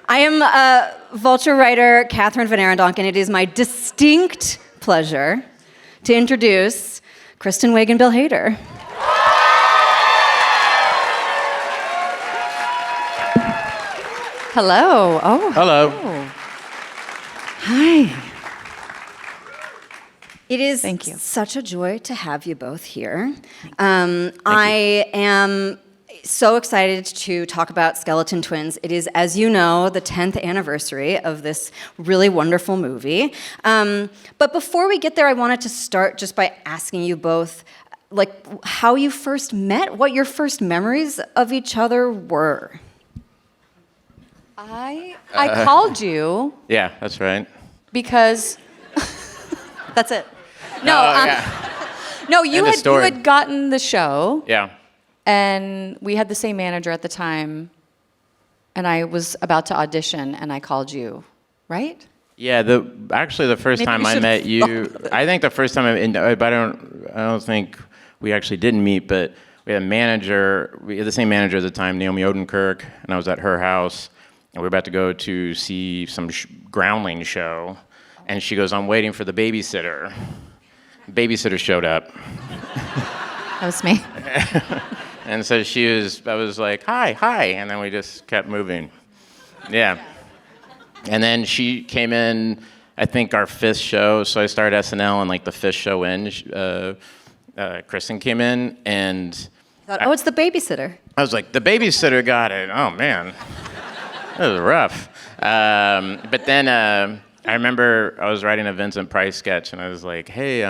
I am Vulture writer Catherine Van Arendonk, and it is my distinct pleasure to introduce Kristen Wiig and Bill Hader. Hello. Oh. Hello. Oh. Hi. It is Thank you. such a joy to have you both here. I am so excited to talk about Skeleton Twins. It is, as you know, the 10th anniversary of this really wonderful movie. But before we get there, I wanted to start just by asking you both, like, how you first met, what your first memories of each other were. I called you Yeah, that's right. because that's it. No, you had gotten the show, Yeah. and we had the same manager at the time, and I was about to audition, and I called you, right? Yeah, actually the first Maybe time we I should met you, I think the first time I don't think we actually didn't meet, but we had the same manager at the time, Naomi Odenkirk, and I was at her house, and we were about to go to see some groundling show, and she goes, "I'm waiting for the babysitter." Babysitter showed up. That was me. And so I was like, hi, and then we just kept moving. Yeah. And then she came in, I think our 5th show, so I started SNL and like the 5th show in, Kristen came in and... I thought, it's the babysitter. I was like, the babysitter got it. Oh man, that was rough. But then I remember I was writing a Vincent Price sketch and I was like, hey,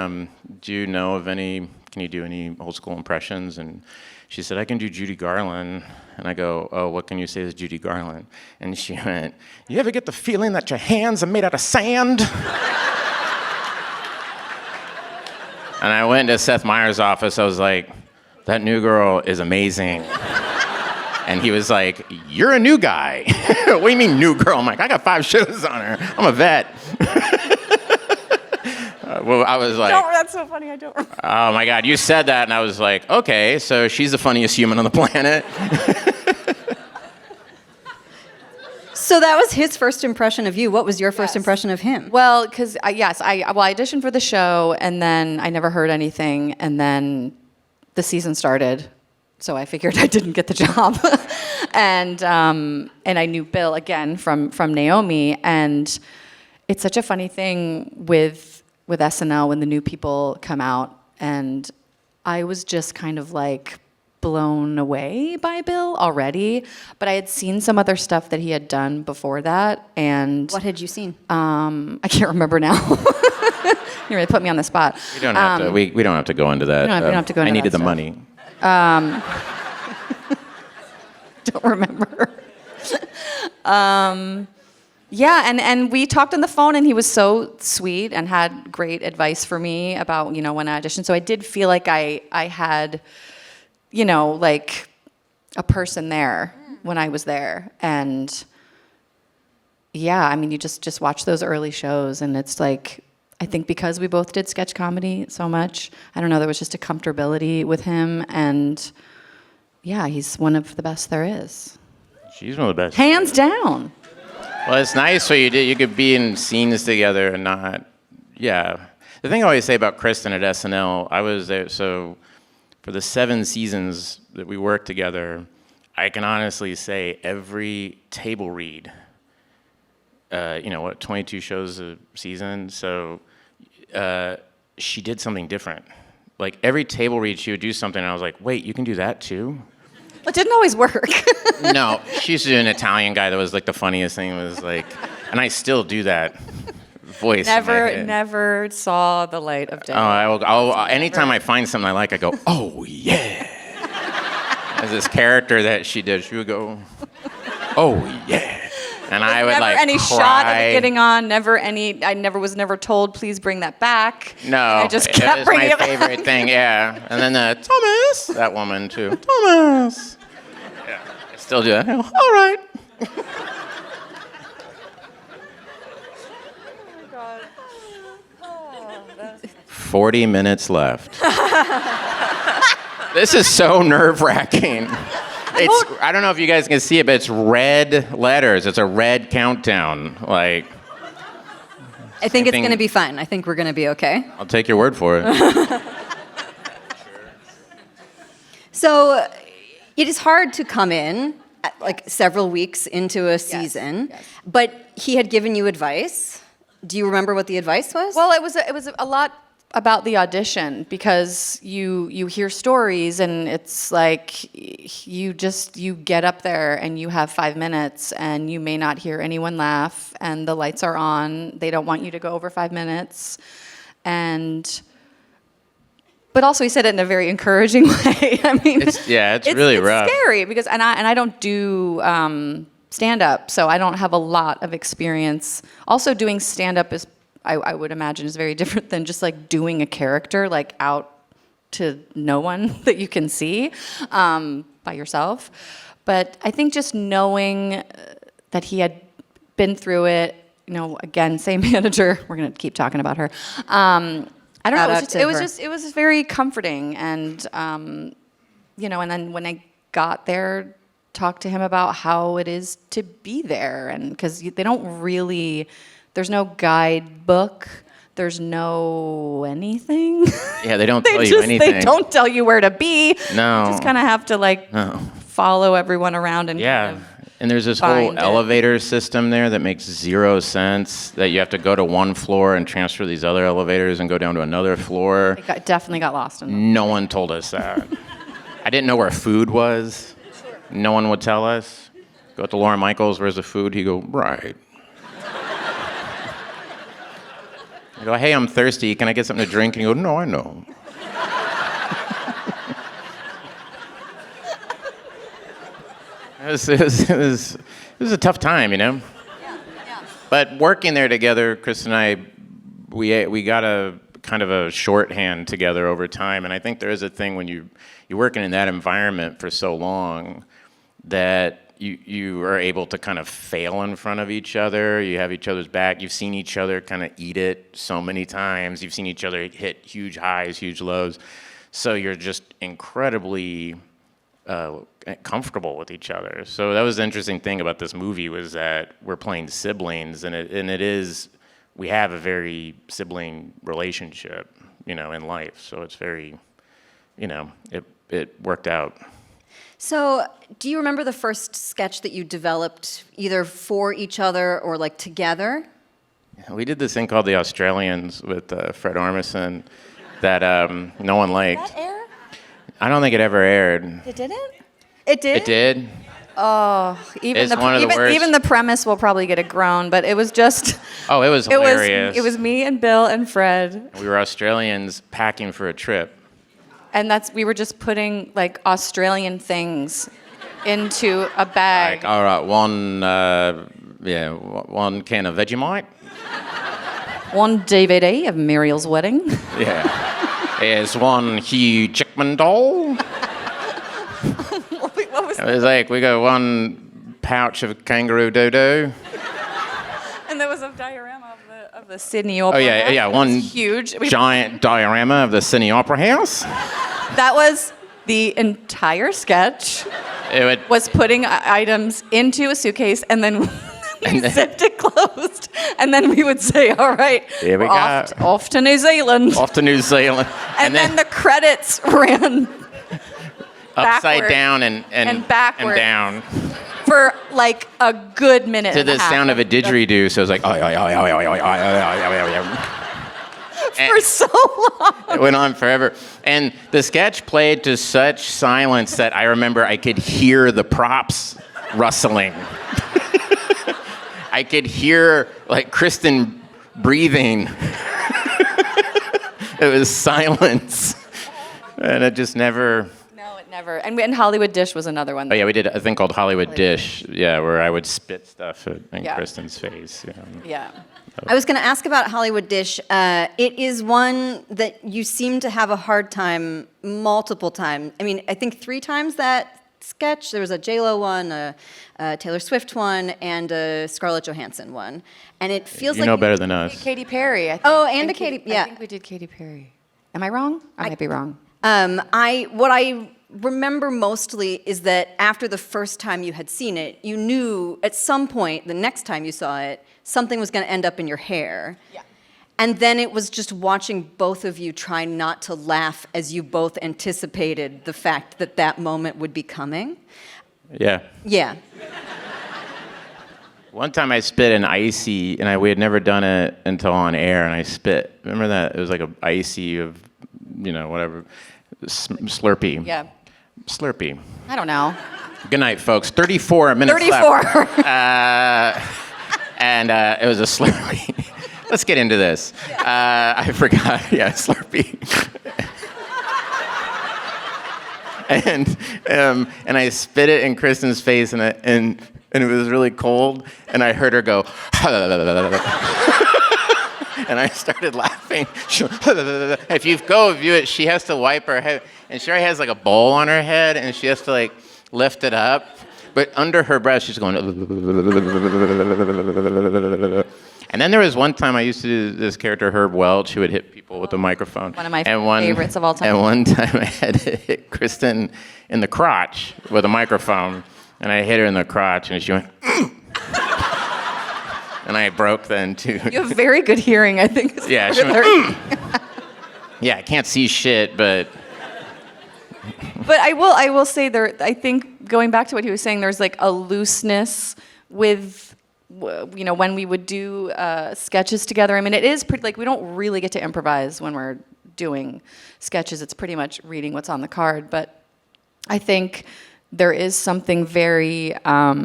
do you know of can you do any old school impressions? And she said, I can do Judy Garland. And I go, oh, what can you say as Judy Garland? And she went, you ever get the feeling that your hands are made out of sand? And I went to Seth Meyers' office. I was like, that new girl is amazing. And he was like, you're a new guy. What do you mean new girl? I'm like, I got 5 shows on her. I'm a vet. Well, I was like... That's so funny, I don't remember. Oh my God, you said that and I was like, okay, so she's the funniest human on the planet. So that was his first impression of you. What was your first impression of him? Well, because I auditioned for the show, and then I never heard anything, and then the season started. So I figured I didn't get the job, and I knew Bill again from Naomi, and it's such a funny thing with SNL when the new people come out, and I was just kind of like blown away by Bill already, but I had seen some other stuff that he had done before that, and What had you seen? I can't remember now. You really put me on the spot. We don't have to. We don't have to go into that. We don't have to go into I needed that the stuff. money. Don't remember. Yeah, and we talked on the phone, and he was so sweet and had great advice for me about, when I auditioned. So I did feel like I had, like a person there when I was there. And yeah, I mean, you just watch those early shows, and it's like, I think because we both did sketch comedy so much, I don't know, there was just a comfortability with him, and yeah, he's one of the best there is. She's one of the best. Hands down. Well, it's nice what you did. You could be in scenes together and not, yeah. The thing I always say about Kristen at SNL, I was there, so for the 7 seasons that we worked together, I can honestly say every table read, 22 shows a season, so she did something different. Like every table read, she would do something, and I was like, wait, you can do that too? It didn't always work. No, she used to do an Italian guy that was like the funniest thing. Was like, and I still do that voice. Never saw the light of day. Oh, anytime I find something I like, I go, oh yeah. As this character that she did, she would go, oh yeah. And I would never like any cry. shot of it getting on. I was never told, please bring that back. No, I just kept it was bringing my it back. favorite thing. Yeah, and then Thomas, that woman too. Thomas. Yeah, I still do that. All right. Oh God. Oh, 40 minutes left. This is so nerve-wracking. I don't know if you guys can see it, but it's red letters. It's a red countdown. Like, I think it's going to be fine. I think we're going to be okay. I'll take your word for it. So it is hard to come in like several weeks into a season, but he had given you advice. Do you remember what the advice was? Well, it was a lot about the audition, because you hear stories and it's like you get up there and you have 5 minutes and you may not hear anyone laugh and the lights are on. They don't want you to go over 5 minutes. But also he said it in a very encouraging way. I mean, it's really rough. It's scary because I don't do stand-up, so I don't have a lot of experience. Also, doing stand-up is, I would imagine, is very different than just like doing a character like out to no one that you can see by yourself. But I think just knowing that he had been through it, again, same manager. We're gonna keep talking about her. I don't know. It was very comforting, and and then when I got there, talked to him about how it is to be there, and because they don't really. There's no guidebook. There's no anything. Yeah, they don't tell you anything. They don't tell you where to be. No. You just kind of have to follow everyone around and kind of and there's this whole elevator system there that makes zero sense. That you have to go to one floor and transfer these other elevators and go down to another floor. Definitely got lost in them. No one told us that. I didn't know where food was. Sure. No one would tell us. Go to Lauren Michaels, where's the food? He'd go, right. I go, hey, I'm thirsty. Can I get something to drink? And he go, no, I know. It was a tough time, Yeah. But working there together, Chris and I, we got a kind of a shorthand together over time. And I think there is a thing when you're working in that environment for so long that you are able to kind of fail in front of each other. You have each other's back. You've seen each other kind of eat it so many times. You've seen each other hit huge highs, huge lows. So you're just incredibly comfortable with each other. So that was the interesting thing about this movie, was that we're playing siblings, and we have a very sibling relationship, in life. So it's very, it worked out. So, do you remember the first sketch that you developed either for each other or like together? We did this thing called The Australians with Fred Armisen that no one liked. Did that air? I don't think it ever aired. It didn't? It did? It did. Oh, even It's the premise will probably get a groan, but it was just. Oh, it was hilarious. It was me and Bill and Fred. We were Australians packing for a trip. And we were just putting like Australian things into a bag. Like, all right, one can of Vegemite. One DVD of Muriel's wedding. Yeah. There's one Hugh Jackman doll. What was It was like, we got one pouch of kangaroo doo-doo. And there was a diorama of the Sydney Opera. Oh, yeah, House. one huge giant diorama of the Sydney Opera House. That was the entire sketch. Was putting items into a suitcase and then we zipped it closed. And then we would say, all right, here we go. Off to New Zealand. Off to New Zealand. And then the credits ran upside backward down and backward and down. For like a good minute. To the sound of a didgeridoo, so it was like, for so long. It went on forever. And the sketch played to such silence that I remember I could hear the props rustling. I could hear, like, Kristen breathing. It was silence. And it just never... No, it never. And Hollywood Dish was another one. Oh, yeah, we did a thing called Hollywood Dish, where I would spit stuff in Kristen's face. Yeah. I was going to ask about Hollywood Dish. It is one that you seem to have a hard time multiple times. I mean, I think 3 times that sketch. There was a J-Lo one, a Taylor Swift one, and a Scarlett Johansson one. And it feels like... You know better than us. Katy Perry, I think. Oh, and Katy... Yeah. I think we did Katy Perry. Am I wrong? I might be wrong. What I remember mostly is that after the first time you had seen it, you knew at some point, the next time you saw it, something was going to end up in your hair. Yeah. And then it was just watching both of you try not to laugh as you both anticipated the fact that that moment would be coming. Yeah. Yeah. One time I spit an icy, and we had never done it until on air, and I spit. Remember that? It was like an icy of, whatever, Slurpee. Yeah. Slurpee. I don't know. Good night, folks. 34 minutes 34. left. And it was a Slurpee. Let's get into this. I forgot. Yeah, Slurpee. and I spit it in Kristen's face, and it was really cold, and I heard her go, and I started laughing. If you go view it, she has to wipe her head, and she already has like a bowl on her head, and she has to like lift it up, but under her breath, she's going. And then there was one time I used to do this character, Herb Welch, who would hit people with a microphone. One of my favorites of all time. And one time I had to hit Kristen in the crotch with a microphone, and I hit her in the crotch, and she went, and I broke then too. You have very good hearing, I think. Yeah, she went, yeah, I can't see shit, but. But I will say I think going back to what he was saying, there's like a looseness with, when we would do sketches together. I mean, it is pretty, like, we don't really get to improvise when we're doing sketches. It's pretty much reading what's on the card. But I think there is something very, I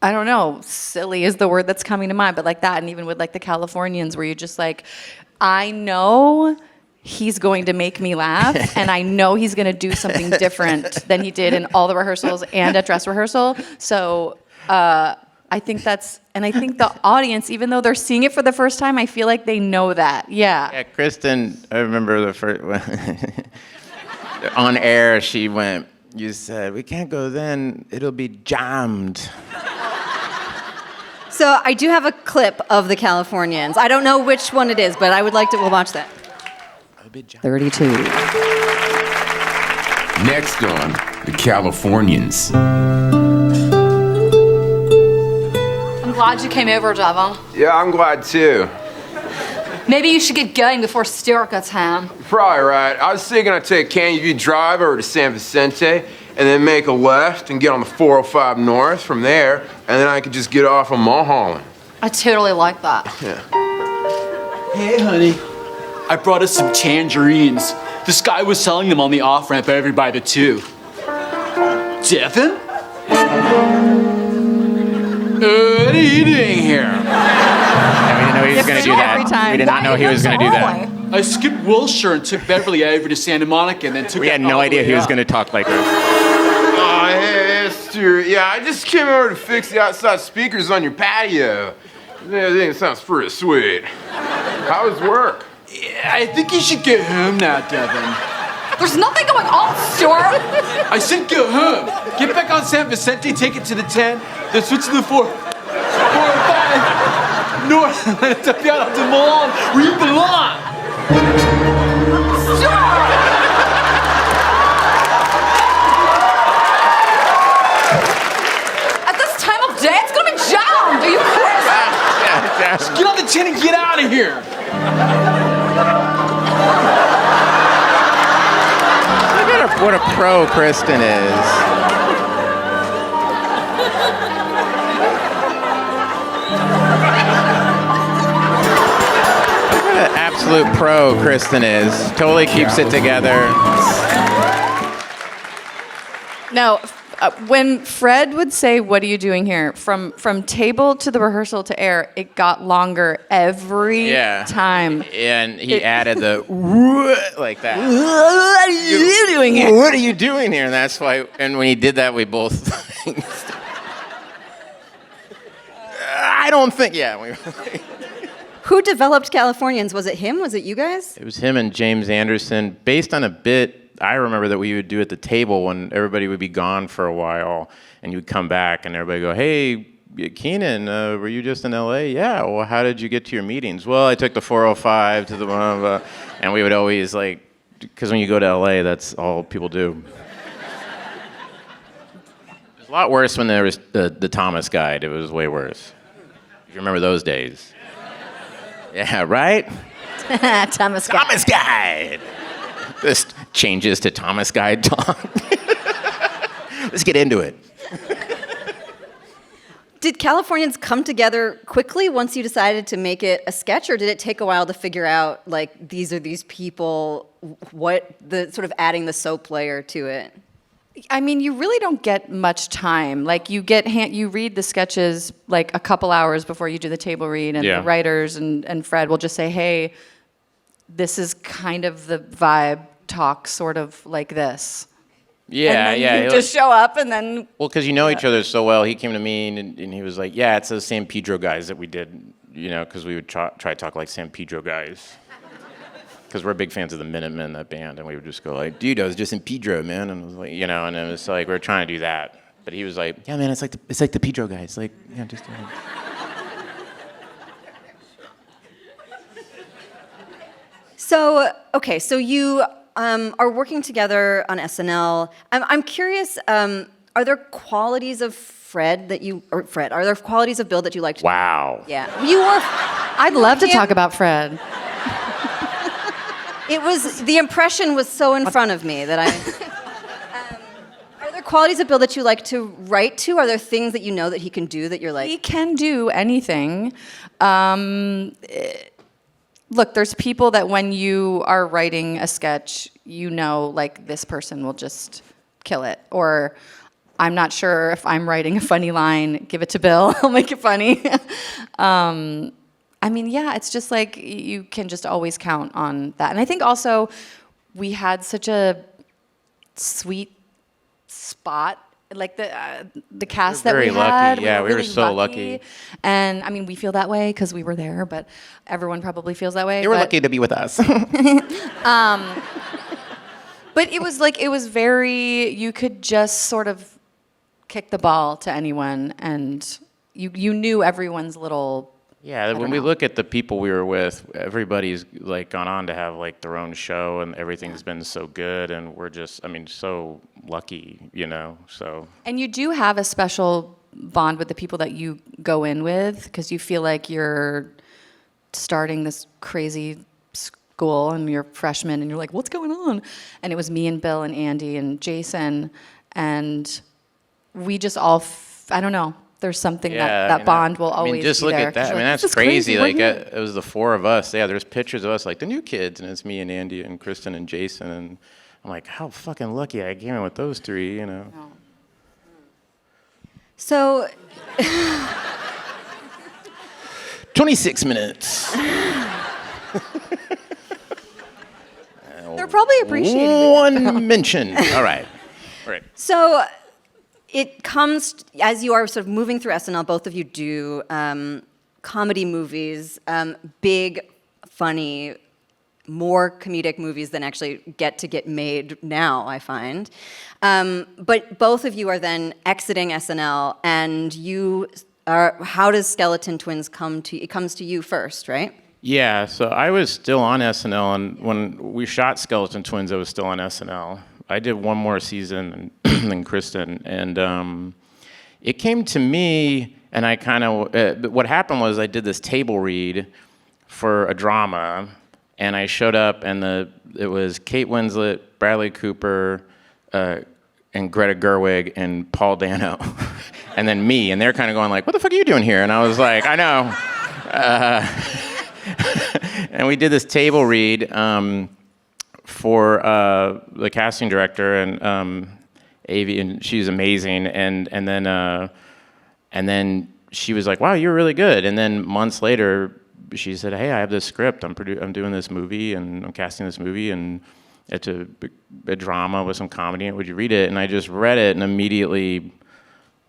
don't know, silly is the word that's coming to mind, but like that. And even with like the Californians, where you're just like, I know he's going to make me laugh, and I know he's going to do something different than he did in all the rehearsals and at dress rehearsal. So I think I think the audience, even though they're seeing it for the first time, I feel like they know that. Yeah. Yeah, Kristen, I remember the first, on air, she went, you said, we can't go then, it'll be jammed. So I do have a clip of the Californians. I don't know which one it is, but I would like to, we'll watch that. 32. Next on the Californians. I'm glad you came over, Devon. Yeah, I'm glad too. Maybe you should get going before Stuart gets home. Probably right. I was thinking I'd take Canyon View Drive over to San Vicente and then make a left and get on the 405 North from there, and then I could just get off on Mulholland. I totally like that. Yeah. Hey, honey. I brought us some tangerines. This guy was selling them on the off-ramp every by the two. Devin? What are you doing here? And we didn't know he was going to do every that. time. We did not know he was going to do that. I skipped Wilshire and took Beverly over to Santa Monica and then took We had no idea he was going to talk like this. Oh, hey, Stuart. Yeah, I just came over to fix the outside speakers on your patio. I think it sounds pretty sweet. How was work? Yeah, I think you should get home now, Devin. There's nothing going on, Stuart. I said go home. Get back on San Vicente, take it to the 10, then switch to the 405 North, and let it take you out to Milan, where you belong. At this time of day, it's gonna be jammed. Are you crazy? Just get on the 10 and get out of here. What a pro Kristen is. What an absolute pro Kristen is. Totally keeps it together. Now, when Fred would say, "What are you doing here?" from table to the rehearsal to air, it got longer every time. And he added the like that. What are you doing here? What are you doing here? And that's why. And when he did that, we both. I don't think. Yeah. Who developed Californians? Was it him? Was it you guys? It was him and James Anderson, based on a bit I remember that we would do at the table when everybody would be gone for a while, and you would come back, and everybody would go, "Hey, Keenan, were you just in L.A.? Yeah. Well, how did you get to your meetings? Well, I took the 405 to the and we would always like, because when you go to L.A., that's all people do. A lot worse when there was the Thomas Guide. It was way worse. You remember those days? Yeah, right? Thomas Guide. Thomas Guide! This changes to Thomas Guide talk. Let's get into it. Did Californians come together quickly once you decided to make it a sketch, or did it take a while to figure out, like, these are these people, what the sort of adding the soap layer to it? I mean, you really don't get much time. Like, you read the sketches like a couple hours before you do the table read, and the writers and Fred will just say, hey, this is kind of the vibe, talk sort of like this. Yeah, and yeah. then you just show up and then... Well, because you know each other so well, he came to me and he was like, yeah, it's those San Pedro guys that we did, you know, because we would try to talk like San Pedro guys. Because we're big fans of the Minutemen, that band, and we would just go like, dude, I was just in Pedro, man. And it was like, you know, and it was like, we were trying to do that. But he was like, yeah, man, it's like the Pedro guys. Like, yeah, just do it. So, okay, so you are working together on SNL. I'm curious, are there qualities of Fred, are there qualities of Bill that you liked? Wow. Yeah. You were... I'd love to talk about Fred. The impression was so in front of me that I... Are there qualities of Bill that you like to write to? Are there things that you know that he can do that you're like... He can do anything. Look, there's people that when you are writing a sketch, you know, like, this person will just kill it. Or, I'm not sure if I'm writing a funny line, give it to Bill, I'll make it funny. I mean, yeah, it's just like, you can just always count on that. And I think also, we had such a sweet spot. Like the cast that we very had, lucky. Yeah, we were really so lucky. And I mean, we feel that way because we were there, but everyone probably feels that way. You were lucky to be with us. But it was like, it was very, you could just sort of kick the ball to anyone, and you knew everyone's little... Yeah, when we look at the people we were with, everybody's like gone on to have like their own show, and everything's been so good, and we're just, I mean, so lucky, you know, so. And you do have a special bond with the people that you go in with, because you feel like you're starting this crazy school, and you're freshmen, and you're like, what's going on? And it was me and Bill and Andy and Jason, and we just all, I don't know. There's something that bond will always be there. Just look at that. I mean, that's crazy. Like, it was the four of us. Yeah, there's pictures of us, like the new kids, and it's me and Andy and Kristen and Jason. And I'm like, how fucking lucky I came in with those three, you know? No. So... 26 minutes. They're probably appreciating One mention. All right. So... It comes, as you are sort of moving through SNL, both of you do comedy movies, big, funny, more comedic movies than actually get made now, I find. But both of you are then exiting SNL, and how does Skeleton Twins come to, it comes to you first, right? Yeah, so I was still on SNL, and when we shot Skeleton Twins, I was still on SNL. I did one more season than Kristen, and it came to me, and I kind of, what happened was I did this table read for a drama, and I showed up, and it was Kate Winslet, Bradley Cooper, and Greta Gerwig, and Paul Dano, and then me, and they're kind of going like, what the fuck are you doing here? And I was like, I know. And we did this table read, for the casting director and Avi, and she's amazing. And then she was like, "Wow, you're really good." And then months later, she said, "Hey, I have this script. I'm doing this movie, and I'm casting this movie, and it's a drama with some comedy. Would you read it?" And I just read it, and immediately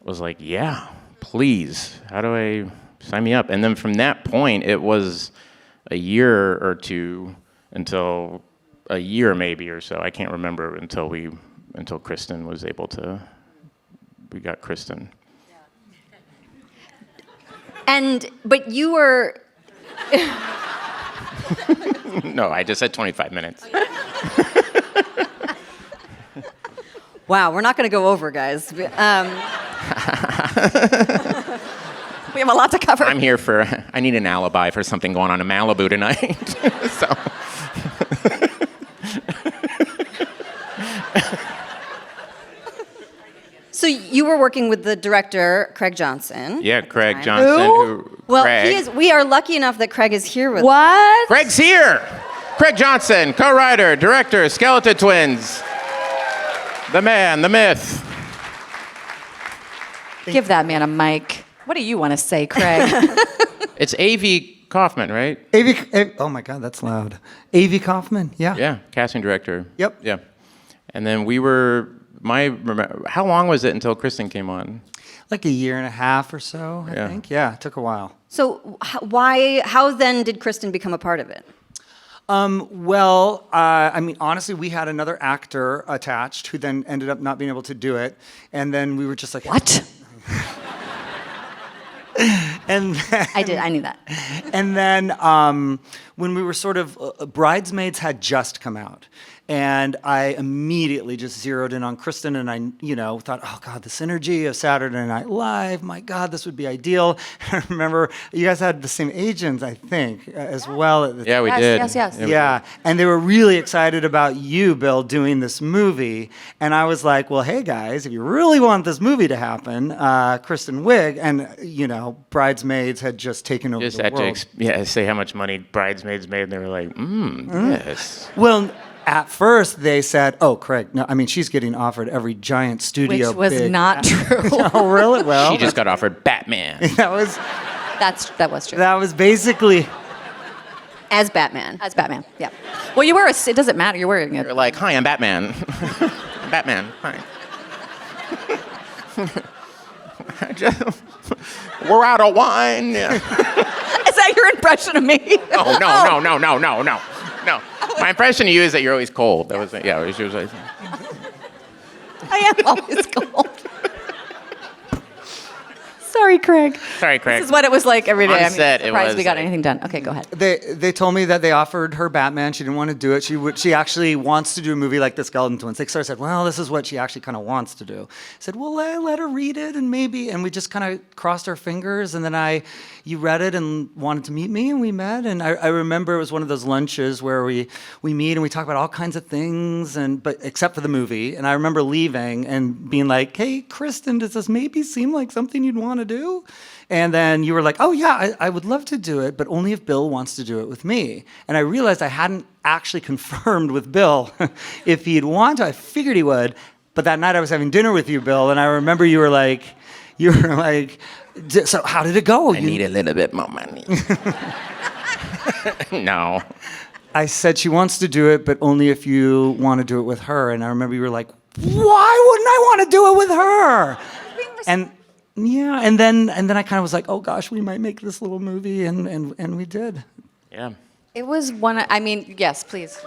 was like, "Yeah, please. How do I sign me up?" And then from that point, it was a year or two until. A year maybe or so, I can't remember, until Kristen was able to, we got Kristen. But you were... No, I just said 25 minutes. Wow, we're not going to go over, guys. We have a lot to cover. I'm here for, I need an alibi for something going on in Malibu tonight. So. So you were working with the director, Craig Johnson. Yeah, at the Craig time. Johnson. Well, Craig. we are lucky enough that Craig is here with us. What? Craig's here. Craig Johnson, co-writer, director, Skeleton Twins. The man, the myth. Give that man a mic. What do you want to say, Craig? It's A.V. Kaufman, right? Oh my God, that's loud. A.V. Kaufman, yeah. Yeah, casting director. Yep. Yeah. And then we were, how long was it until Kristen came on? Like a year and a half or so, I think. Yeah, it took a while. So how then did Kristen become a part of it? Well, I mean, honestly, we had another actor attached who then ended up not being able to do it. And then we were just like, What? And then, I knew that. and then when we were sort of, Bridesmaids had just come out. And I immediately just zeroed in on Kristen, and I, thought, oh God, the synergy of Saturday Night Live, my God, this would be ideal. I remember you guys had the same agents, I think, as well at the Yeah, we Yes, did. yes, yes. Yeah, and they were really excited about you, Bill, doing this movie. And I was like, well, hey guys, if you really want this movie to happen, Kristen Wiig and, Bridesmaids had just taken over Just the had world. to say how much money Bridesmaids made, and they were like, yes. Well, at first they said, oh, Craig, no, I mean, she's getting offered every giant studio. Which was big not true. Oh, really? Well, She just got offered Batman. that was That was true. that was basically. As Batman. As Batman, yeah. Well, you wear it doesn't matter. You're wearing it. They're like, hi, I'm Batman. I'm Batman, hi. We're out of wine. Yeah. Is that your impression of me? No. My impression of you is that you're always cold. That was, yeah, she was like, I am always cold. Sorry, Craig. sorry, Craig. This is what it was like every day. On I'm set, it surprised was we got like- anything done. Okay, go ahead. They told me that they offered her Batman. She didn't want to do it. She actually wants to do a movie like The Skeleton Twins. They sort of said, well, this is what she actually kind of wants to do. I said, well, let her read it and maybe. And we just kind of crossed our fingers. And then you read it and wanted to meet me, and we met. And I remember it was one of those lunches where we meet and we talk about all kinds of things, but except for the movie. And I remember leaving and being like, hey, Kristen, does this maybe seem like something you'd want to do? And then you were like, oh, yeah, I would love to do it, but only if Bill wants to do it with me. And I realized I hadn't actually confirmed with Bill if he'd want to. I figured he would. But that night I was having dinner with you, Bill, and I remember you were like, so how did it go? I need a little bit more money. No. I said she wants to do it, but only if you want to do it with her. And I remember you were like, why wouldn't I want to do it with her? And yeah, and then I kind of was like, oh gosh, we might make this little movie, and we did. Yeah. It was yes, please.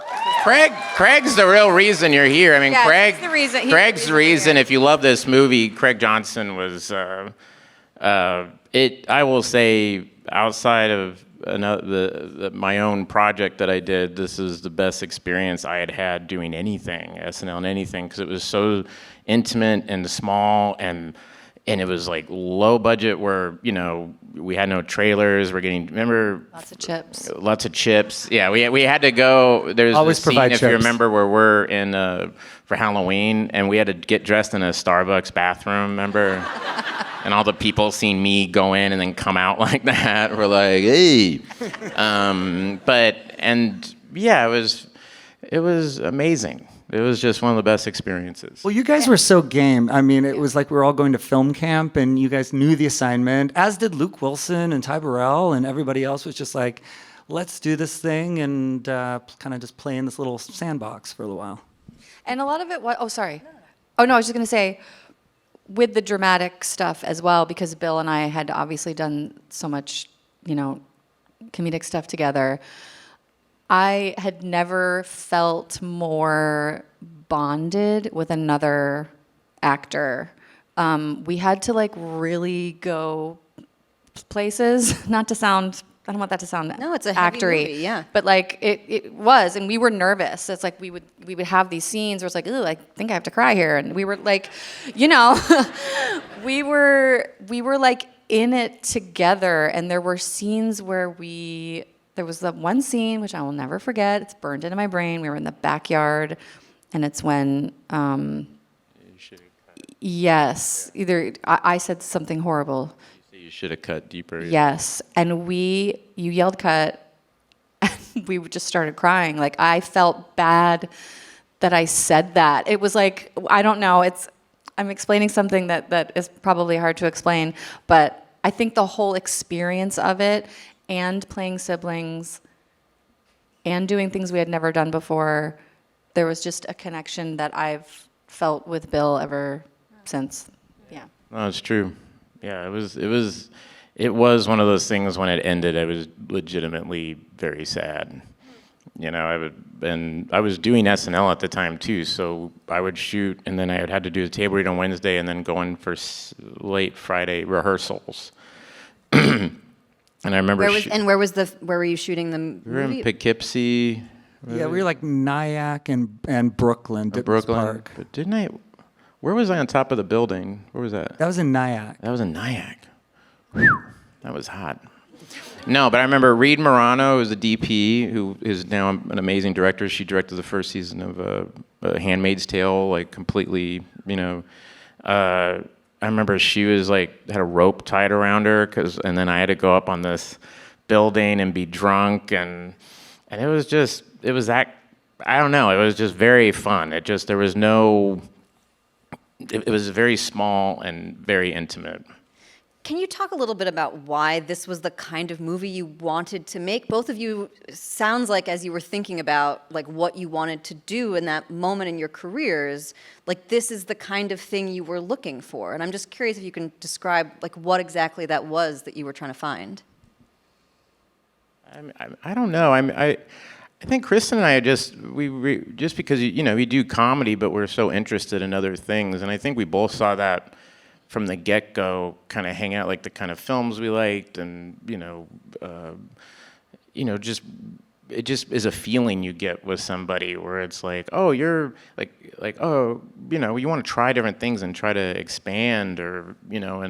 Craig's the real reason you're here. I mean, Yes, he's the reason- he's the Craig's reason the you're reason. here. If you love this movie, Craig Johnson was. I will say, outside of my own project that I did, this is the best experience I had doing anything, SNL and anything, because it was so intimate and small and it was like low budget where, we had no trailers. Remember? Lots of chips. Lots of chips. Yeah, we had to go. There's Always a scene, provide if you chips. remember, where we're in for Halloween, and we had to get dressed in a Starbucks bathroom. Remember? And all the people seeing me go in and then come out like that were like, hey. It was amazing. It was just one of the best experiences. Well, you guys were so game. I mean, it was like we were all going to film camp, and you guys knew the assignment, as did Luke Wilson and Ty Burrell, and everybody else was just like, let's do this thing and kind of just play in this little sandbox for a little while. And a lot of it was, oh, sorry. Oh, no, I was just going to say, with the dramatic stuff as well, because Bill and I had obviously done so much, comedic stuff together, I had never felt more bonded with another actor. We had to really go places, not to sound I don't want that to sound No, it's a heavy actory, movie, yeah. but like it was, and we were nervous. It's like we would have these scenes where it's like, ooh, I think I have to cry here, and we were like, you know, we were like in it together, and there were scenes where there was the one scene which I will never forget. It's burned into my brain. We were in the backyard, and it's when. Yes, either I said something horrible. You should have cut deeper. Yes, and you yelled cut, and we just started crying. Like, I felt bad that I said that. It was like, I don't know, I'm explaining something that is probably hard to explain, but I think the whole experience of it, and playing siblings, and doing things we had never done before, there was just a connection that I've felt with Bill ever since. Yeah. No, it's true. Yeah, it was one of those things when it ended, I was legitimately very sad. You know, I was doing SNL at the time too, so I would shoot, and then I had to do the table read on Wednesday, and then go in for late Friday rehearsals. And I remember. Where where were you shooting the movie? We were in Poughkeepsie. Yeah, we were like Nyack and Brooklyn, Brooklyn. Park. But didn't I? Where was I on top of the building? Where was that? That was in Nyack. That was in Nyack. Whew, that was hot. No, but I remember Reed Morano, who's the DP, who is now an amazing director. She directed the first season of Handmaid's Tale, like completely, you know. I remember she was like, had a rope tied around her, and then I had to go up on this building and be drunk, and it was that, I don't know, it was just very fun. There was no, it was very small and very intimate. Can you talk a little bit about why this was the kind of movie you wanted to make? Both of you, sounds like as you were thinking about like what you wanted to do in that moment in your careers, like this is the kind of thing you were looking for. And I'm just curious if you can describe like what exactly that was that you were trying to find. I don't know. I think Kristen and I just because you know we do comedy, but we're so interested in other things, and I think we both saw that from the get-go, kind of hang out like the kind of films we liked, and just it just is a feeling you get with somebody where it's like, oh, you're like oh, you know, you want to try different things and try to expand, or you know,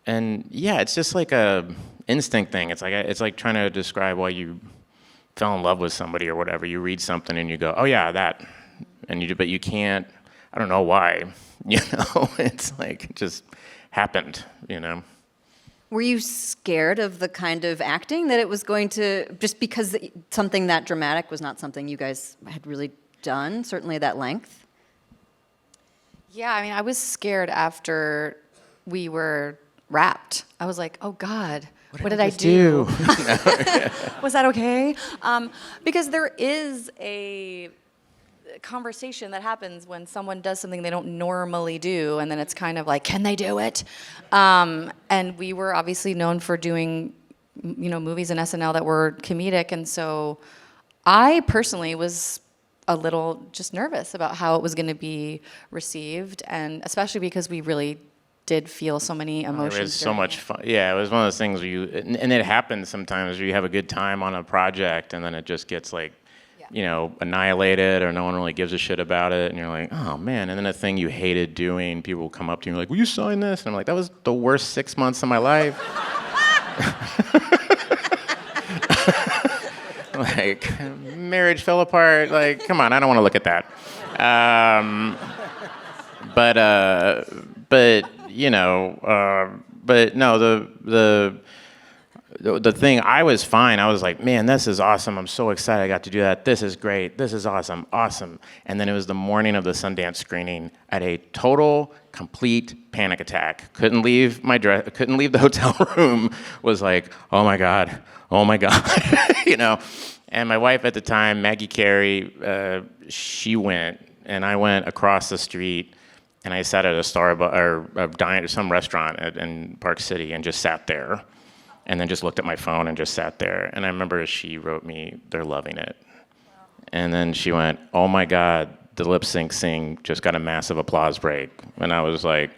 and yeah, it's just like a instinct thing. It's like trying to describe why you fell in love with somebody or whatever. You read something and you go, oh yeah, that, but you can't. I don't know why, you know. It's like it just happened, you know. Were you scared of the kind of acting that it was going to, just because something that dramatic was not something you guys had really done, certainly that length? Yeah, I mean, I was scared after we were wrapped. I was like, oh God, what did I do? Was that okay? Because there is a conversation that happens when someone does something they don't normally do, and then it's kind of like, can they do it? And we were obviously known for doing, you know, movies in SNL that were comedic, and so I personally was a little just nervous about how it was going to be received, and especially because we really did feel so many emotions. It was so much fun. Yeah, it was one of those things where and it happens sometimes where you have a good time on a project, and then it just gets like, you know, annihilated, or no one really gives a shit about it, and you're like, oh man, and then a thing you hated doing, people will come up to you and like, will you sign this? And I'm like, that was the worst 6 months of my life. Like, marriage fell apart, like, come on, I don't want to look at that. But you know, but no, the thing, I was fine. I was like, man, this is awesome. I'm so excited I got to do that. This is great. This is awesome. Awesome. And then it was the morning of the Sundance screening. I had a total, complete panic attack. Couldn't leave couldn't leave the hotel room. Was like, oh my God, you know. And my wife at the time, Maggie Carey, she went, and I went across the street, and I sat at a Starbucks or a diner, some restaurant in Park City, and just sat there. And then just looked at my phone and just sat there. And I remember she wrote me, they're loving it. And then she went, oh my God, the lip sync sing just got a massive applause break. And I was like,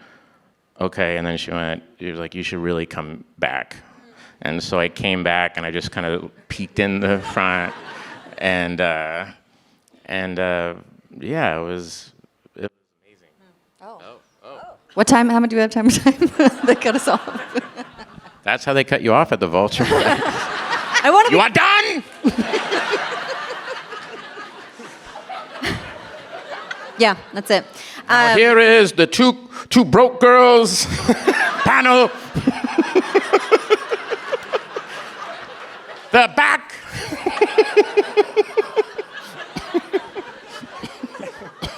okay. And then she was like, you should really come back. And so I came back and I just kind of peeked in the front, and yeah, it was amazing. What time? How much do we have time? They cut us off. That's how they cut you off at the Vulture. I want to You are done. Yeah, that's it. Here is the two broke girls panel. The back.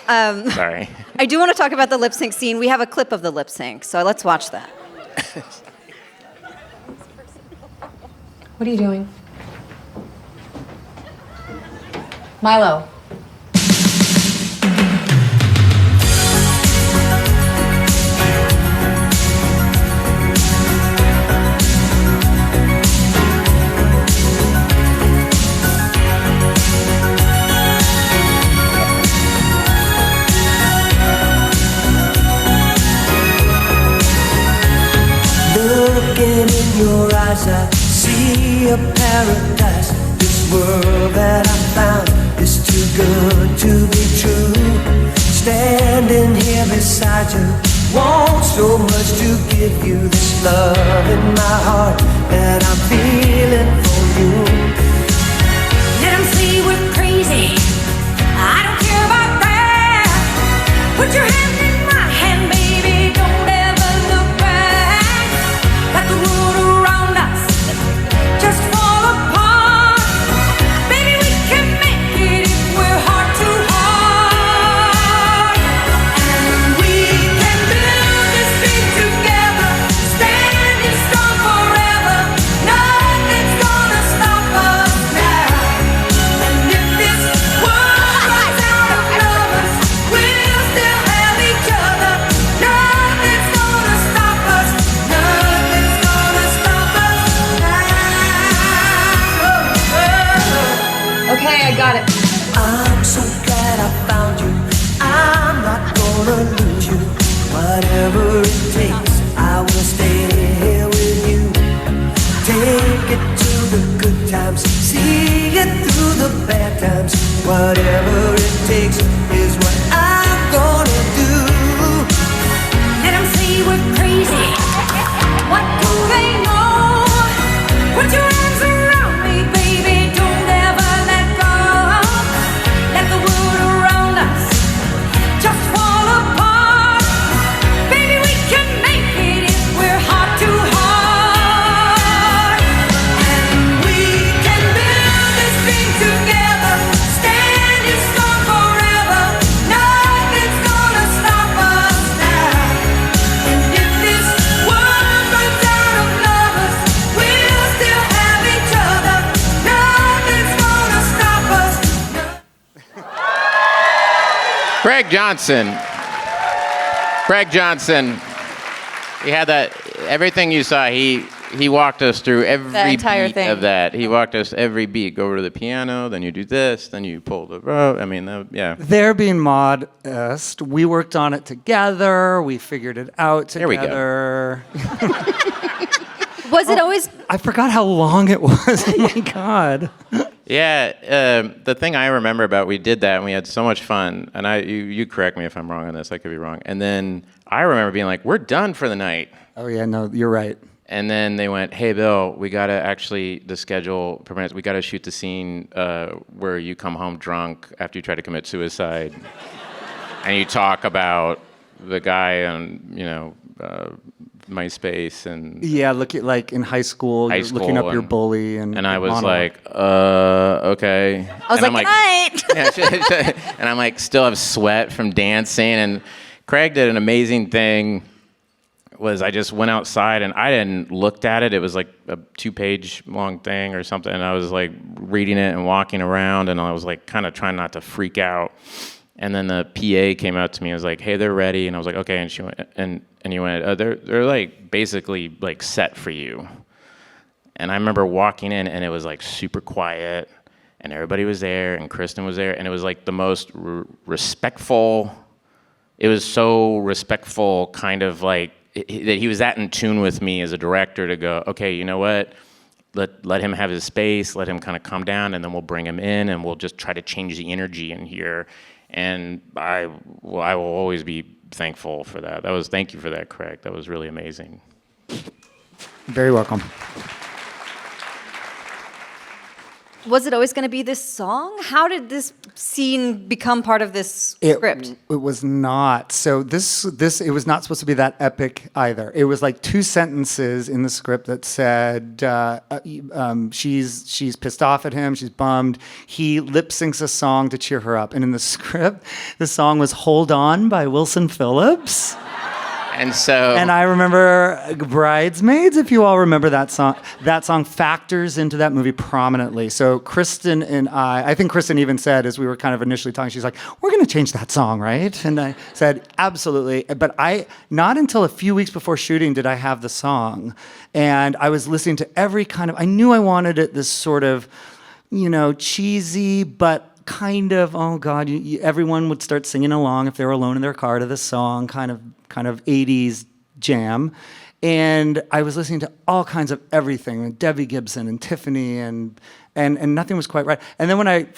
Sorry. I do want to talk about the lip sync scene. We have a clip of the lip sync, so let's watch that. What are you doing? Milo. Looking in your eyes, I see a paradise. This world that I found is too good to be true. Standing here beside you, want so much to give you this love in my heart that I'm feeling for you. Let 'em say we're crazy. I don't care about that. Put your hand in my hand, baby. Don't ever look back. Let the world around us just fall apart. Baby, we can make it if we're heart to heart. And we can build this thing together, standing strong forever. Nothing's gonna stop us now. And if this world runs out of lovers, we'll still have each other. Nothing's gonna stop us. Nothing's gonna stop us now. Okay, I got it. I'm so glad I found you. I'm not gonna lose you. Whatever it takes, I will stay here with you. Take it to the good times, see it through the bad times. Whatever it takes is what I'm gonna do. Let 'em say we're crazy. What do they know? Put your arms around me, baby. Don't ever let go. Let the world around us just fall apart. Baby, we can make it if we're heart to heart. And we can build this thing together, standing strong forever. Nothing's gonna stop us now. And if this world runs out of lovers, we'll still have each other. Nothing's gonna stop us. Craig Johnson. Craig Johnson. He had that. Everything you saw. He walked us through every That entire beat thing. of that. He walked us every beat. Go over to the piano, then you do this, then you pull the rope. I mean, yeah. They're being modest. We worked on it together. We figured it out There we go. together. Was it always I forgot how long it was. Oh my God. Yeah, the thing I remember about, we did that and we had so much fun. And you correct me if I'm wrong on this. I could be wrong. And then I remember being like, "We're done for the night." Oh yeah, no, you're right. And then they went, "Hey, Bill, we gotta actually the schedule permits. We gotta shoot the scene where you come home drunk after you try to commit suicide, and you talk about the guy on MySpace and Yeah, look at like in high school, High you're looking up school your and- bully and I was monologue. like, okay. I was And like, I'm good night. Yeah, and I'm like, still have sweat from dancing. And Craig did an amazing thing. Was I just went outside and I didn't looked at it. It was like a 2-page long thing or something. And I was like reading it and walking around, and I was like kind of trying not to freak out. And then the PA came out to me and was like, "Hey, they're ready." And I was like, "Okay." And she went, and he went, "They're like basically like set for you." And I remember walking in, and it was like super quiet, and everybody was there, and Kristen was there, and it was like the most respectful. It was so respectful, kind of like that he was that in tune with me as a director to go, okay, you know what? Let him have his space, let him kind of calm down, and then we'll bring him in, and we'll just try to change the energy in here. And I will always be thankful for that. Thank you for that, Craig. That was really amazing. Very welcome. Was it always going to be this song? How did this scene become part of this script? It was not. So it was not supposed to be that epic either. It was like 2 sentences in the script that said she's pissed off at him, she's bummed. He lip syncs a song to cheer her up, and in the script, the song was "Hold On" by Wilson Phillips. And I remember Bridesmaids, if you all remember that song factors into that movie prominently. So Kristen and I think Kristen even said, as we were kind of initially talking, she's like, we're going to change that song, right? And I said, absolutely. But not until a few weeks before shooting did I have the song. And I was listening to I knew I wanted it this sort of, cheesy, but kind of, oh God, everyone would start singing along if they were alone in their car to this song, kind of 80s jam. And I was listening to all kinds of everything, and Debbie Gibson and Tiffany, and nothing was quite right. And then when I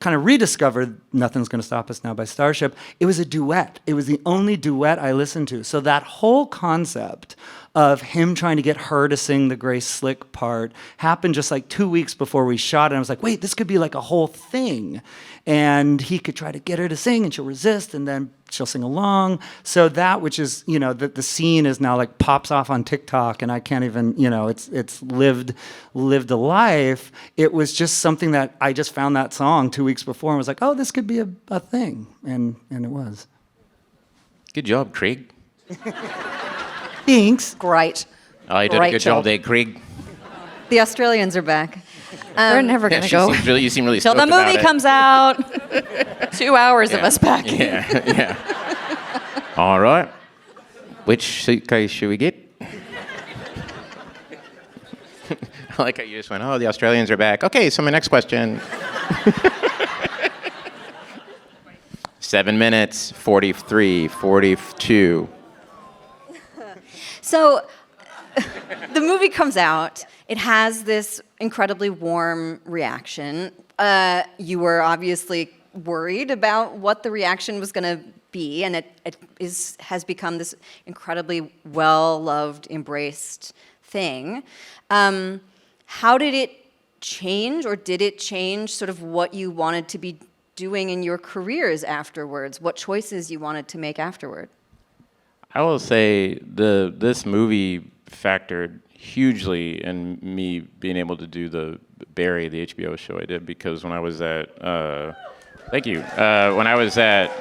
kind of rediscovered Nothing's Gonna Stop Us Now by Starship, it was a duet. It was the only duet I listened to. So that whole concept of him trying to get her to sing the Grace Slick part happened just like 2 weeks before we shot it. And I was like, wait, this could be like a whole thing. And he could try to get her to sing, and she'll resist, and then she'll sing along. So that, which is, the scene is now like pops off on TikTok, and I can't even, it's lived a life. It was just something that I just found that song 2 weeks before and was like, oh, this could be a thing. And it was. Good job, Craig. Thanks. Great. Oh, you did a good job there, Craig. The Australians are back. They're never going to go. You seem really Till stoked the movie about it. comes out. 2 hours of us packing. Yeah. All right. Which suitcase should we get? I like how you just went, oh, the Australians are back. Okay, so my next question. 7 minutes, 43, 42. So the movie comes out. It has this incredibly warm reaction. You were obviously worried about what the reaction was going to be, and it has become this incredibly well-loved, embraced thing. How did it change, or did it change sort of what you wanted to be doing in your careers afterwards? What choices you wanted to make afterward? I will say this movie factored hugely in me being able to do the Barry, the HBO show I did, because when I was at, thank you, when I was at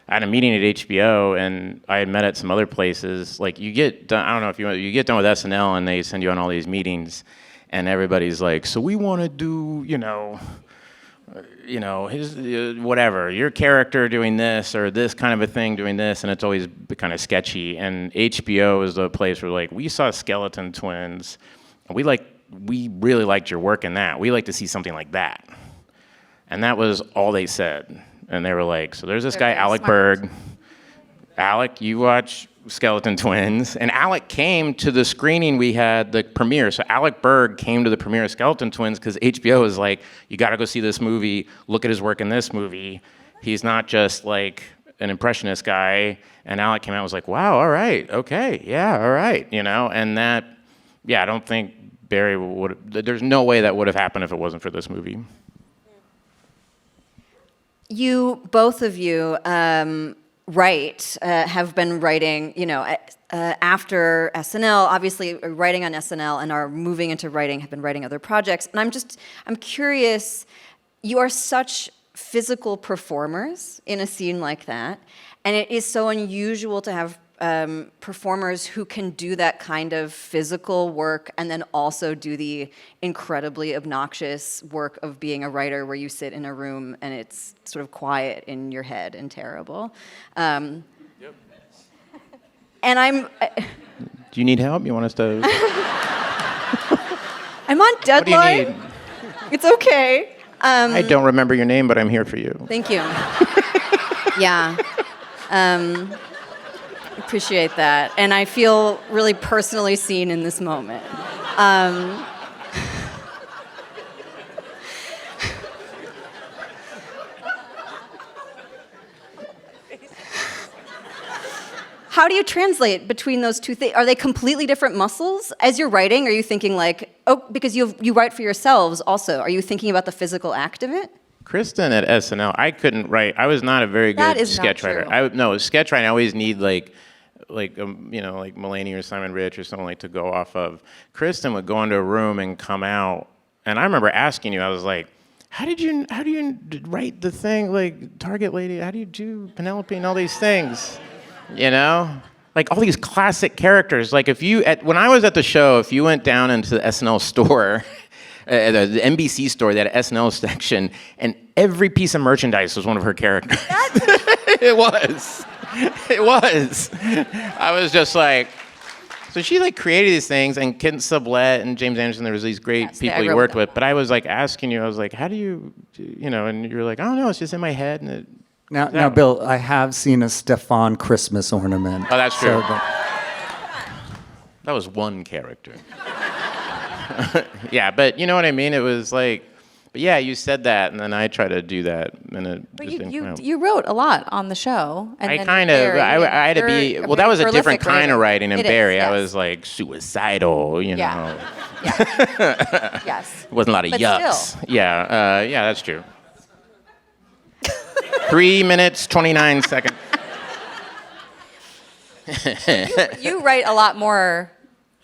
a meeting at HBO, and I had met at some other places, like you get done, I don't know if you get done with SNL and they send you on all these meetings, and everybody's like, so we want to do, his whatever, your character doing this or this kind of a thing doing this, and it's always kind of sketchy. And HBO is the place where like we saw Skeleton Twins, and we really liked your work in that. We like to see something like that. And that was all they said. And they were like, so there's this guy Alec Berg. Alec, you watch Skeleton Twins. And Alec came to the screening we had, the premiere. So Alec Berg came to the premiere of Skeleton Twins because HBO was like, you got to go see this movie. Look at his work in this movie. He's not just like an impressionist guy. And Alec came out and was like, wow, all right, okay, yeah, all right, And that, I don't think Barry there's no way that would have happened if it wasn't for this movie. Both of you, have been writing, after SNL, obviously writing on SNL, and are moving into writing, have been writing other projects. And I'm curious, you are such physical performers in a scene like that, and it is so unusual to have performers who can do that kind of physical work and then also do the incredibly obnoxious work of being a writer where you sit in a room and it's sort of quiet in your head and terrible. And Do you need help? You want us to... I'm on deadline. What do you need? It's okay. I don't remember your name, but I'm here for you. Thank you. Yeah. appreciate that. And I feel really personally seen in this moment. How do you translate between those two things? Are they completely different muscles? As you're writing, are you thinking like, oh, because you write for yourselves also, are you thinking about the physical act of it? Kristen at SNL, I couldn't write. I was not a very That good is not sketch writer. true. No, sketch writing, I always need like Mulaney or Simon Rich or something like to go off of. Kristen would go into a room and come out, and I remember asking you, I was like, how do you write the thing like Target Lady? How do you do Penelope and all these things? You know, like all these classic characters. Like when I was at the show, if you went down into the SNL store, the NBC store, they had an SNL section, and every piece of merchandise was one of her characters. It was. I was just like, so she like created these things, and Kent Sublette and James Anderson, there was these great people he worked with. But I was like asking you, I was like, how do you, and you're like, I don't know, it's just in my head, and Now, Bill, I have seen a Stefan Christmas ornament. Oh, that's true. So that was one character. Yeah, but you know what I mean? It was like, but yeah, you said that, and then I tried to do that, and it But just didn't come out. you wrote a lot on the show. And I then kind of, Barry, I had to be, you're a well, that was a very different prolific kind of writer. writing in It is, Barry. I yes. was like suicidal, Yeah. know. Yeah. Yes. It wasn't a lot of But yucks. still. Yeah, that's true. 3 minutes, 29 seconds. You write a lot more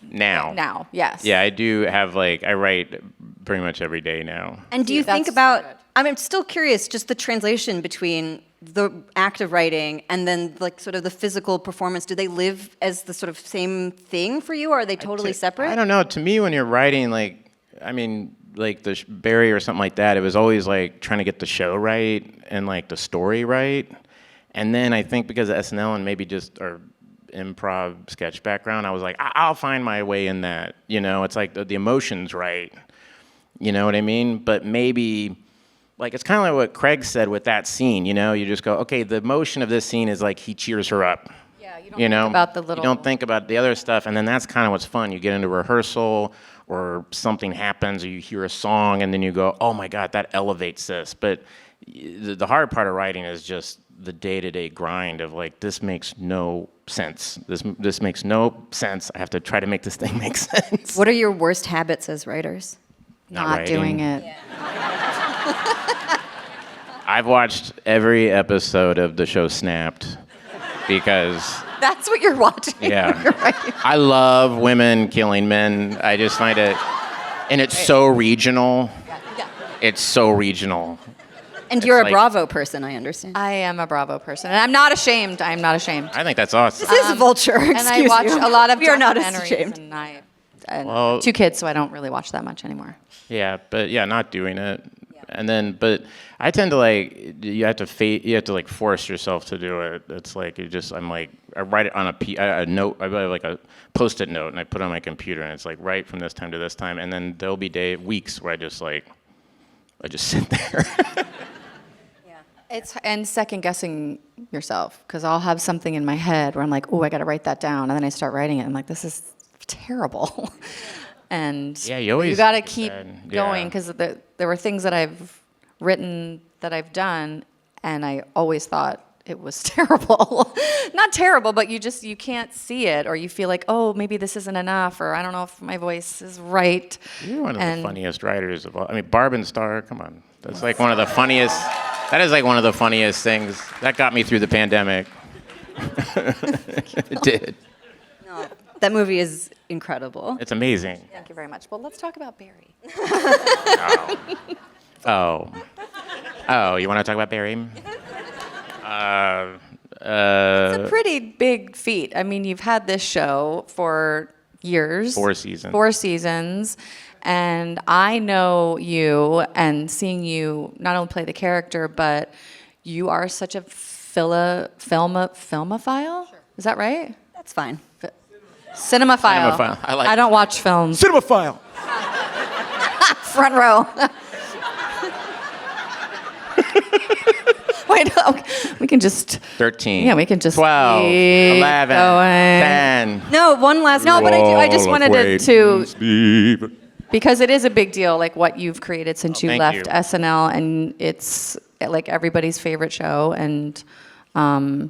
Now. now. Yes. Yeah, I do have I write pretty much every day now. And do you think That's about, good. I'm still curious, just the translation between the act of writing and then like sort of the physical performance. Do they live as the sort of same thing for you, or are they totally separate? I don't know. To me, when you're writing, like the Barry or something like that, it was always like trying to get the show right and like the story right. And then I think because of SNL and maybe just our improv sketch background, I was like, I'll find my way in that. It's like the emotion's right. You know what I mean? But maybe, like, it's kind of like what Craig said with that scene. You just go, okay, the emotion of this scene is like he cheers her up. Yeah. You don't think about the little. You don't think about the other stuff, and then that's kind of what's fun. You get into rehearsal, or something happens, or you hear a song, and then you go, oh my God, that elevates this. But the hard part of writing is just the day-to-day grind of like, this makes no sense. This makes no sense. I have to try to make this thing make sense. What are your worst habits as writers? Not doing it. I've watched every episode of the show Snapped because That's what you're watching. yeah, You're right. I love women killing men. I just find it, and it's so regional. Yeah. It's so regional. And you're a like- Bravo person, I understand. I am a Bravo person, and I'm not ashamed. I'm not ashamed. I think that's awesome. This is Vulture, And I excuse watch you. a lot of We are not documentaries, ashamed. and Well- 2 kids, so I don't really watch that much anymore. Yeah, but yeah, not doing it. And then, but I tend to you have to force yourself to do it. It's like I write it on a note. I have like a Post-it note, and I put it on my computer, and it's like right from this time to this time. And then there'll be weeks where I just sit there. And second guessing yourself, because I'll have something in my head where I'm like, oh, I got to write that down, and then I start writing it. I'm like, this is terrible. And Yeah, you always got to think keep that. going, Yeah. because there were things that I've written that I've done, and I always thought it was terrible. Not terrible, but you can't see it, or you feel like, oh, maybe this isn't enough, or I don't know if my voice is right. You're one of the funniest writers of all. I mean, Barb and Star, come on. That's like one of the funniest. That is like one of the funniest things. That got me through the pandemic. It did. No, that movie is incredible. It's amazing. Thank you very much. Well, let's talk about Barry. Oh, you want to talk about Barry? It's a pretty big feat. I mean, you've had this show for years. 4 seasons. 4 seasons. And I know you, and seeing you not only play the character, but you are such a filmophile? Sure. Is that right? That's fine. Cinemaphile. Cinemaphile. I don't watch films. Cinemaphile. Front row. Wait, right. Okay. We can just 13. Yeah, we can just 12, keep 11, going. 10. No, one last. No, but I just Wall of wanted to wait. because it is a big deal, like what you've created since you thank left you. SNL, and it's like everybody's favorite show, and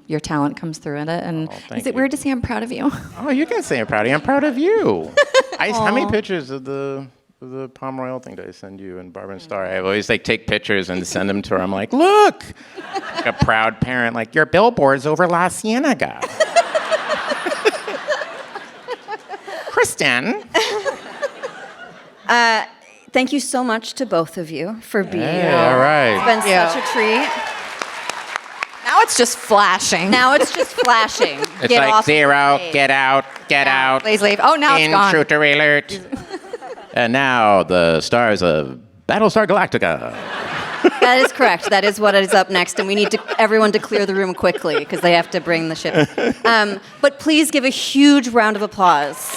your talent comes through in it. And thank is it you. weird to say I'm proud of you? Oh, you can say I'm proud of you. I'm proud of you. How many pictures of the Palm Royal thing did I send you and Barbara and Star? I always like take pictures and send them to her. I'm like, look, like a proud parent, like your billboard's over La Cienega. Kristen. Thank you so much to both of you for being Hey, here. all right. It's been Yeah. such a treat. Now it's just flashing. Now it's just flashing. It's Get like off the 0, stage. get out, get out. Please leave. Oh, now it's gone. Intruder alert. And now the stars of Battlestar Galactica. That is correct. That is what is up next, and we need everyone to clear the room quickly because they have to bring the ship. But please give a huge round of applause